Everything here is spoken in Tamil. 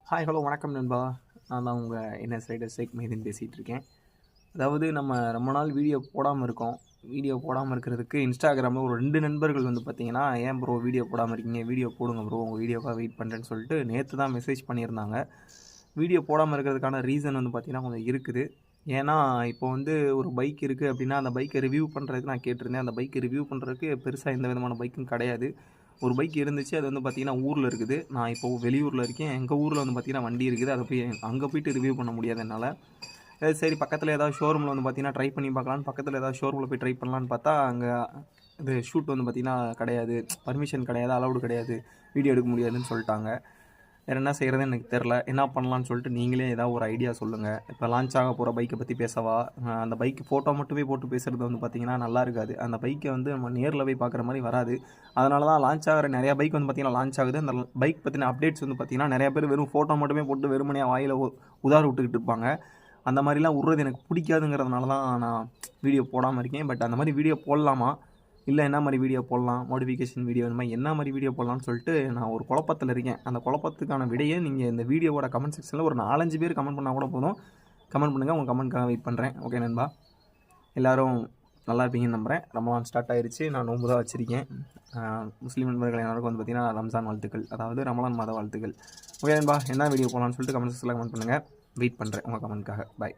ஹாய் ஹலோ வணக்கம் நண்பா. நான் தான் உங்கள் என்எஸ் ரைடர் ஷேக் மைதீன் பேசிகிட்டு இருக்கேன். அதாவது நம்ம ரொம்ப நாள் வீடியோ போடாமல் இருக்கோம். வீடியோ போடாமல் இருக்கிறதுக்கு இன்ஸ்டாகிராமில் ஒரு 2 நண்பர்கள் வந்து பார்த்தீங்கன்னா, ஏன் ப்ரோ வீடியோ போடாமல் இருக்கீங்க, வீடியோ போடுங்க ப்ரோ, உங்கள் வீடியோக்காக வெயிட் பண்ணுறேன்னு சொல்லிட்டு நேற்று தான் மெசேஜ் பண்ணியிருந்தாங்க. வீடியோ போடாமல் இருக்கிறதுக்கான ரீசன் வந்து பார்த்தீங்கன்னா கொஞ்சம் இருக்குது. ஏன்னா இப்போ வந்து ஒரு பைக் இருக்குது அப்படின்னா, அந்த பைக்கை ரிவ்யூ பண்ணுறதுக்கு நான் கேட்டிருந்தேன். அந்த பைக்கை ரிவ்யூ பண்ணுறதுக்கு பெருசாக எந்த விதமான பைக்கும் கிடையாது. ஒரு பைக் இருந்துச்சு. அது வந்து பார்த்தீங்கன்னா ஊரில் இருக்குது. நான் இப்போ வெளியூரில் இருக்கேன். எங்கள் ஊரில் வந்து பார்த்தீங்கன்னா வண்டி இருக்குது. அதை போய் அங்கே போயிட்டு ரிவ்யூ பண்ண முடியாது என்னால். சரி பக்கத்தில் ஏதாவது ஷோரூமில் வந்து பார்த்தீங்கன்னா ட்ரை பண்ணி பார்க்கலான்னு பக்கத்தில் ஏதாவது ஷோரூமில் போய் ட்ரை பண்ணலான்னு பார்த்தா, அங்கே இது ஷூட் வந்து பார்த்தீங்கன்னா கிடையாது, பர்மிஷன் கிடையாது, அலௌடு கிடையாது, வீடியோ எடுக்க முடியாதுன்னு சொல்லிட்டாங்க. வேறு என்ன செய்கிறதுன்னு எனக்கு தெரில. என்ன பண்ணலான்னு சொல்லிட்டு நீங்களே ஏதாவது ஒரு ஐடியா சொல்லுங்கள். இப்போ லான்ச் ஆக போகிற பைக்கை பற்றி பேசவா? அந்த பைக்கு ஃபோட்டோ மட்டுமே போட்டு பேசுகிறது வந்து பார்த்திங்கன்னா நல்லா இருக்காது. அந்த பைக்கை வந்து நம்ம நேரில் போய் பார்க்குற மாதிரி வராது. அதனால தான் லான்ச் ஆகிற நிறையா பைக் வந்து பார்த்திங்கன்னா லான்ச் ஆகுது. அந்த பைக் பற்றின அப்டேட்ஸ் வந்து பார்த்திங்கன்னா நிறையா பேர் வெறும் ஃபோட்டோ மட்டுமே போட்டு வெறுமனையாக வாயில் உதார விட்டுக்கிட்டு இருப்பாங்க. அந்த மாதிரிலாம் விட்றது எனக்கு பிடிக்காதுங்கிறதுனால தான் நான் வீடியோ போடாமல் இருக்கேன். பட் அந்த மாதிரி வீடியோ போடலாமா, இல்லை என்ன மாதிரி வீடியோ போடலாம், மாடிஃபிகேஷன் வீடியோ இந்த மாதிரி என்ன மாதிரி வீடியோ போடலான்னு சொல்லிட்டு நான் ஒரு குழப்பத்தில் இருக்கேன். அந்த குழப்பத்துக்கான விடையை நீங்கள் இந்த வீடியோவோட கமெண்ட் செக்ஷனில் ஒரு 4-5 பேர் கமெண்ட் பண்ணால் கூட போதும். கமெண்ட் பண்ணுங்கள். உங்கள் கமெண்ட்காக வெயிட் பண்ணுறேன். ஓகே நண்பா, எல்லோரும் நல்லா இருப்பீங்கன்னு நம்புகிறேன். ரமலான் ஸ்டார்ட் ஆயிடுச்சு. நான் நோன்பு தான் வச்சுருக்கேன். முஸ்லீம் நண்பர்கள் எல்லாருக்கும் வந்து பார்த்திங்கன்னா ரம்ஜான் வாழ்த்துக்கள், அதாவது ரமலான் மாத வாழ்த்துக்கள். ஓகே நண்பா, என்ன வீடியோ போடலான்னு சொல்லிட்டு கமெண்ட் செக்ஷனில் கமெண்ட் பண்ணுங்கள். வெயிட் பண்ணுறேன் உங்கள் கமெண்ட்காக. பாய்.